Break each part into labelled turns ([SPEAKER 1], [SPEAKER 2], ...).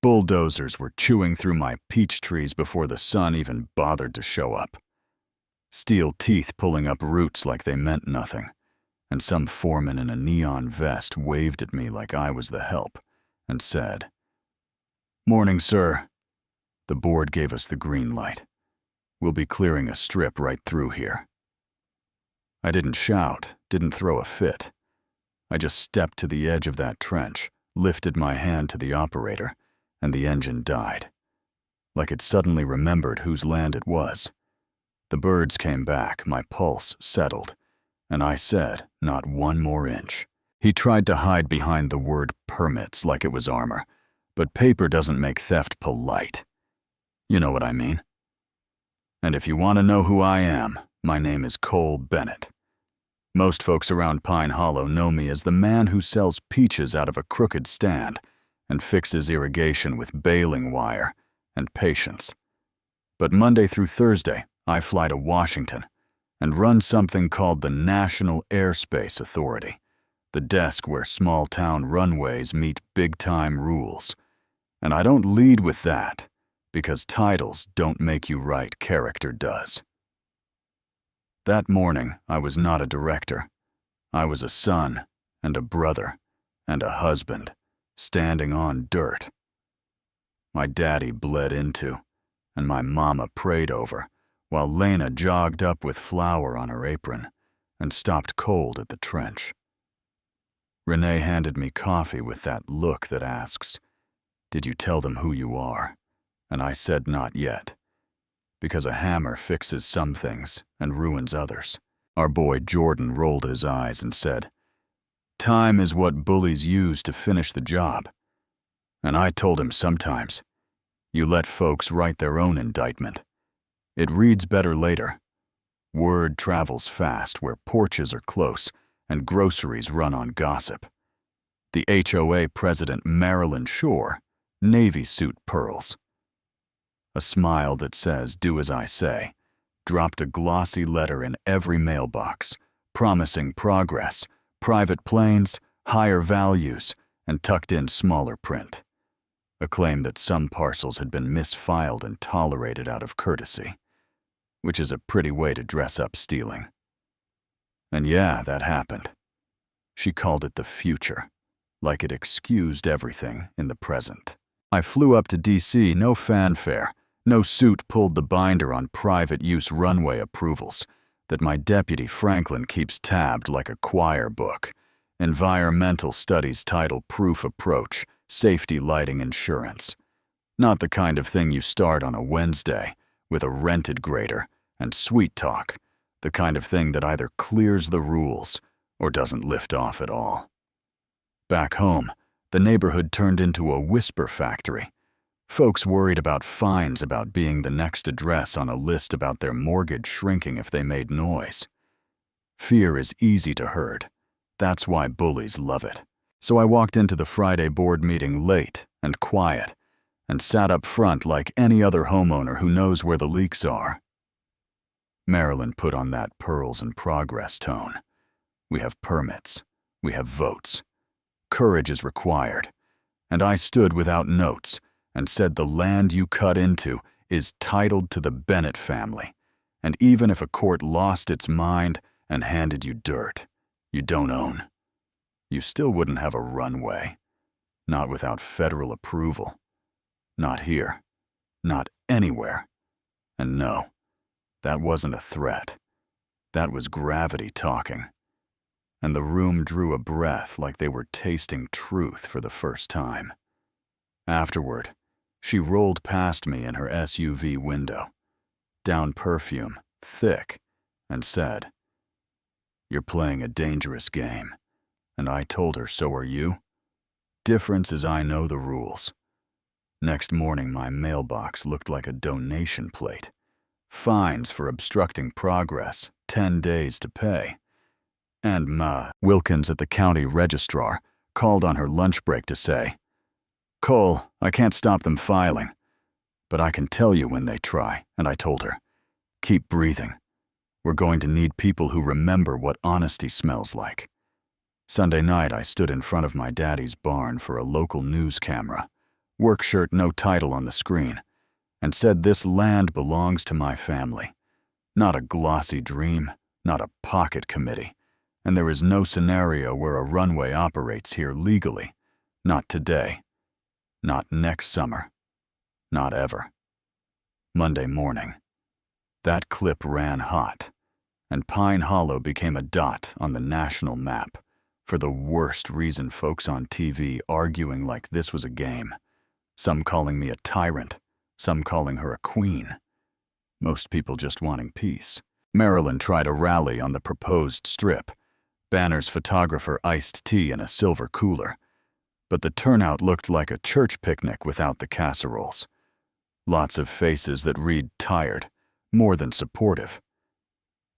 [SPEAKER 1] Bulldozers were chewing through my peach trees before the sun even bothered to show up. Steel teeth pulling up roots like they meant nothing, and some foreman in a neon vest waved at me like I was the help and said, "Morning, sir." The board gave us the green light. We'll be clearing a strip right through here. I didn't shout, didn't throw a fit. I just stepped to the edge of that trench, lifted my hand to the operator, and the engine died. Like it suddenly remembered whose land it was. The birds came back, my pulse settled, and I said, "Not one more inch." He tried to hide behind the word permits like it was armor, but paper doesn't make theft polite. You know what I mean? And if you want to know who I am, my name is Cole Bennett. Most folks around Pine Hollow know me as the man who sells peaches out of a crooked stand and fixes irrigation with baling wire and patience. But Monday through Thursday, I fly to Washington and run something called the National Airspace Authority, the desk where small-town runways meet big-time rules. And I don't lead with that, because titles don't make you right, character does. That morning, I was not a director. I was a son and a brother and a husband, standing on dirt. My daddy bled into, and my mama prayed over, while Lena jogged up with flour on her apron and stopped cold at the trench. Renee handed me coffee with that look that asks, "Did you tell them who you are?" And I said not yet, because a hammer fixes some things and ruins others. Our boy Jordan rolled his eyes and said, "Time is what bullies use to finish the job." And I told him sometimes, you let folks write their own indictment. It reads better later. Word travels fast where porches are close and groceries run on gossip. The HOA president Marilyn Shore, Navy suit pearls. A smile that says, "Do as I say," dropped a glossy letter in every mailbox, promising progress, private planes, higher values, and tucked in smaller print. A claim that some parcels had been misfiled and tolerated out of courtesy, which is a pretty way to dress up stealing. And yeah, that happened. She called it the future, like it excused everything in the present. I flew up to DC, no fanfare. No suit pulled the binder on private use runway approvals that my deputy Franklin keeps tabbed like a choir book. Environmental studies title Proof Approach, Safety Lighting Insurance. Not the kind of thing you start on a Wednesday with a rented grader and sweet talk, the kind of thing that either clears the rules or doesn't lift off at all. Back home, the neighborhood turned into a whisper factory. Folks worried about fines about being the next address on a list about their mortgage shrinking if they made noise. Fear is easy to herd. That's why bullies love it. So I walked into the Friday board meeting late and quiet and sat up front like any other homeowner who knows where the leaks are. Marilyn put on that pearls and progress tone. We have permits. We have votes. Courage is required. And I stood without notes and said the land you cut into is titled to the Bennett family, and even if a court lost its mind and handed you dirt you don't own, you still wouldn't have a runway. Not without federal approval. Not here. Not anywhere. And no, that wasn't a threat. That was gravity talking. And the room drew a breath like they were tasting truth for the first time. Afterward, she rolled past me in her SUV window, down perfume, thick, and said, "You're playing a dangerous game." And I told her, "So are you." Difference is I know the rules. Next morning, my mailbox looked like a donation plate. Fines for obstructing progress, 10 days to pay. And Ma Wilkins at the county registrar called on her lunch break to say, "Cole, I can't stop them filing, but I can tell you when they try." And I told her, "Keep breathing. We're going to need people who remember what honesty smells like." Sunday night, I stood in front of my daddy's barn for a local news camera, work shirt, no title on the screen, and said this land belongs to my family. Not a glossy dream, not a pocket committee, and there is no scenario where a runway operates here legally. Not today. Not next summer. Not ever. Monday morning. That clip ran hot, and Pine Hollow became a dot on the national map for the worst reason. Folks on TV arguing like this was a game. Some calling me a tyrant, some calling her a queen. Most people just wanting peace. Marilyn tried a rally on the proposed strip. Banner's photographer iced tea in a silver cooler. But the turnout looked like a church picnic without the casseroles. Lots of faces that read tired, more than supportive.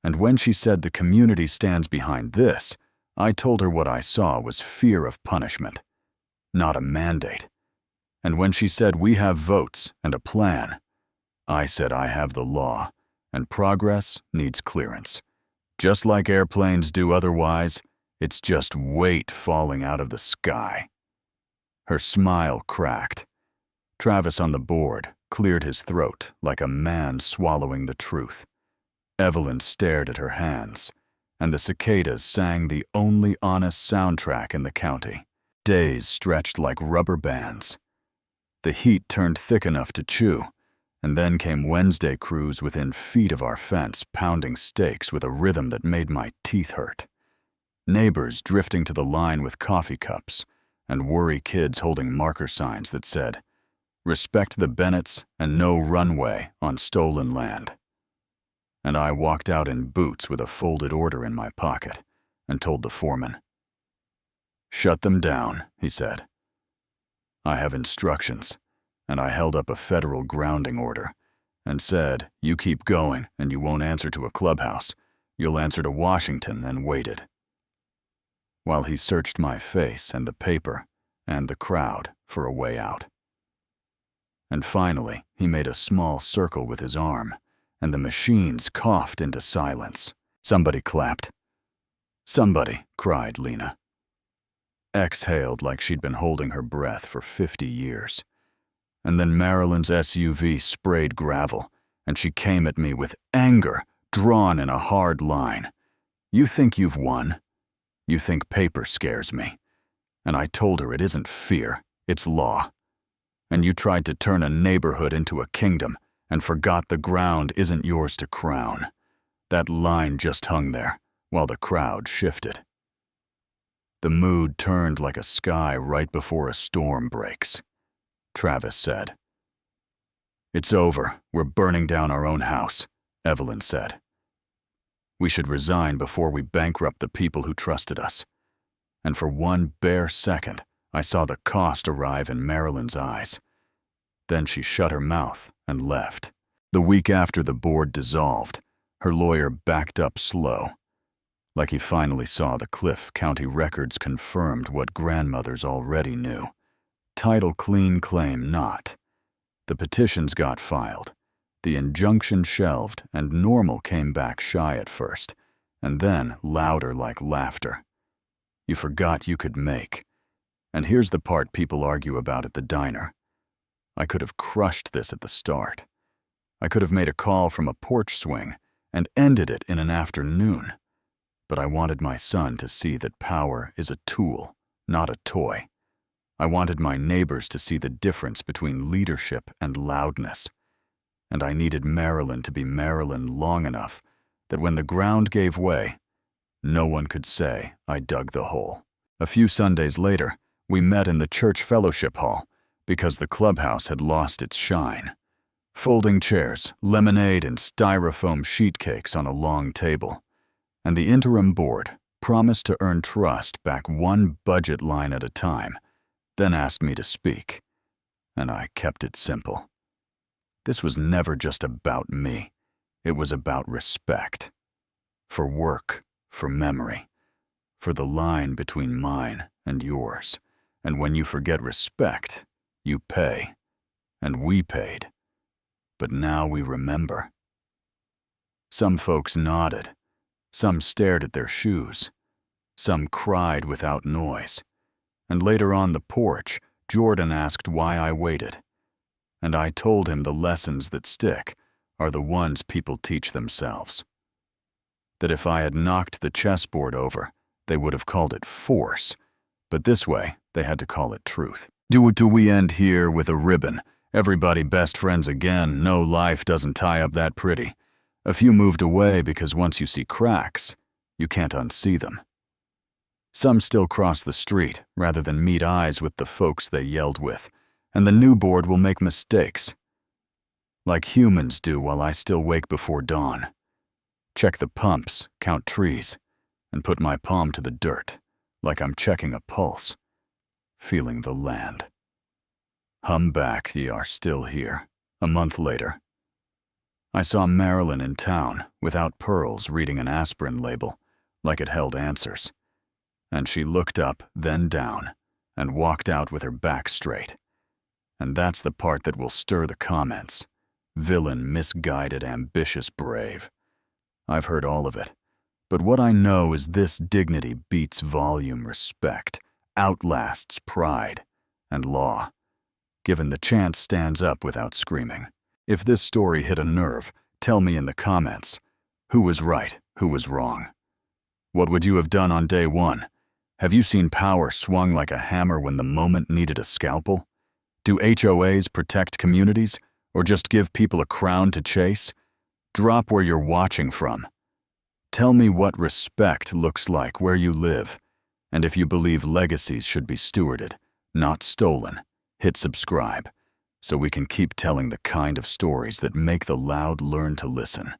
[SPEAKER 1] And when she said the community stands behind this, I told her what I saw was fear of punishment, not a mandate. And when she said we have votes and a plan, I said I have the law, and progress needs clearance. Just like airplanes do otherwise, it's just weight falling out of the sky. Her smile cracked. Travis on the board cleared his throat like a man swallowing the truth. Evelyn stared at her hands, and the cicadas sang the only honest soundtrack in the county. Days stretched like rubber bands. The heat turned thick enough to chew, and then came Wednesday crews within feet of our fence, pounding stakes with a rhythm that made my teeth hurt. Neighbors drifting to the line with coffee cups, and worry kids holding marker signs that said, "Respect the Bennetts and no runway on stolen land." And I walked out in boots with a folded order in my pocket and told the foreman. "Shut them down," he said. "I have instructions," and I held up a federal grounding order and said, "You keep going and you won't answer to a clubhouse. You'll answer to Washington," and waited. While he searched my face and the paper and the crowd for a way out. And finally, he made a small circle with his arm, and the machines coughed into silence. Somebody clapped. "Somebody," cried Lena. Exhaled like she'd been holding her breath for 50 years. And then Marilyn's SUV sprayed gravel, and she came at me with anger, drawn in a hard line. "You think you've won? You think paper scares me?" And I told her it isn't fear, it's law. And you tried to turn a neighborhood into a kingdom and forgot the ground isn't yours to crown. That line just hung there while the crowd shifted. The mood turned like a sky right before a storm breaks. Travis said. "It's over. We're burning down our own house," Evelyn said. "We should resign before we bankrupt the people who trusted us." And for one bare second, I saw the cost arrive in Marilyn's eyes. Then she shut her mouth and left. The week after the board dissolved, her lawyer backed up slow. Like he finally saw the Cliff County records confirmed what grandmothers already knew. Title clean, claim not. The petitions got filed. The injunction shelved, and normal came back shy at first, and then louder like laughter. You forgot you could make. And here's the part people argue about at the diner. I could have crushed this at the start. I could have made a call from a porch swing and ended it in an afternoon. But I wanted my son to see that power is a tool, not a toy. I wanted my neighbors to see the difference between leadership and loudness. And I needed Marilyn to be Marilyn long enough that when the ground gave way, no one could say I dug the hole. A few Sundays later, we met in the church fellowship hall because the clubhouse had lost its shine. Folding chairs, lemonade, and styrofoam sheet cakes on a long table. And the interim board promised to earn trust back one budget line at a time, then asked me to speak. And I kept it simple. This was never just about me. It was about respect. For work, for memory, for the line between mine and yours. And when you forget respect, you pay. And we paid. But now we remember. Some folks nodded. Some stared at their shoes. Some cried without noise. And later on the porch, Jordan asked why I waited, and I told him the lessons that stick are the ones people teach themselves. That if I had knocked the chessboard over, they would have called it force, but this way they had to call it truth. Do we end here with a ribbon? Everybody best friends again, no life doesn't tie up that pretty. A few moved away because once you see cracks, you can't unsee them. Some still cross the street rather than meet eyes with the folks they yelled with, and the new board will make mistakes. Like humans do while I still wake before dawn. Check the pumps, count trees, and put my palm to the dirt, like I'm checking a pulse, feeling the land. Hum back, ye are still here. A month later. I saw Marilyn in town, without pearls, reading an aspirin label, like it held answers. And she looked up, then down, and walked out with her back straight. And that's the part that will stir the comments. Villain, misguided, ambitious, brave. I've heard all of it. But what I know is this dignity beats volume respect, outlasts pride, and law. Given the chance, stands up without screaming. If this story hit a nerve, tell me in the comments. Who was right? Who was wrong? What would you have done on day one? Have you seen power swung like a hammer when the moment needed a scalpel? Do HOAs protect communities, or just give people a crown to chase? Drop where you're watching from. Tell me what respect looks like where you live, and if you believe legacies should be stewarded, not stolen. Hit subscribe, so we can keep telling the kind of stories that make the loud learn to listen.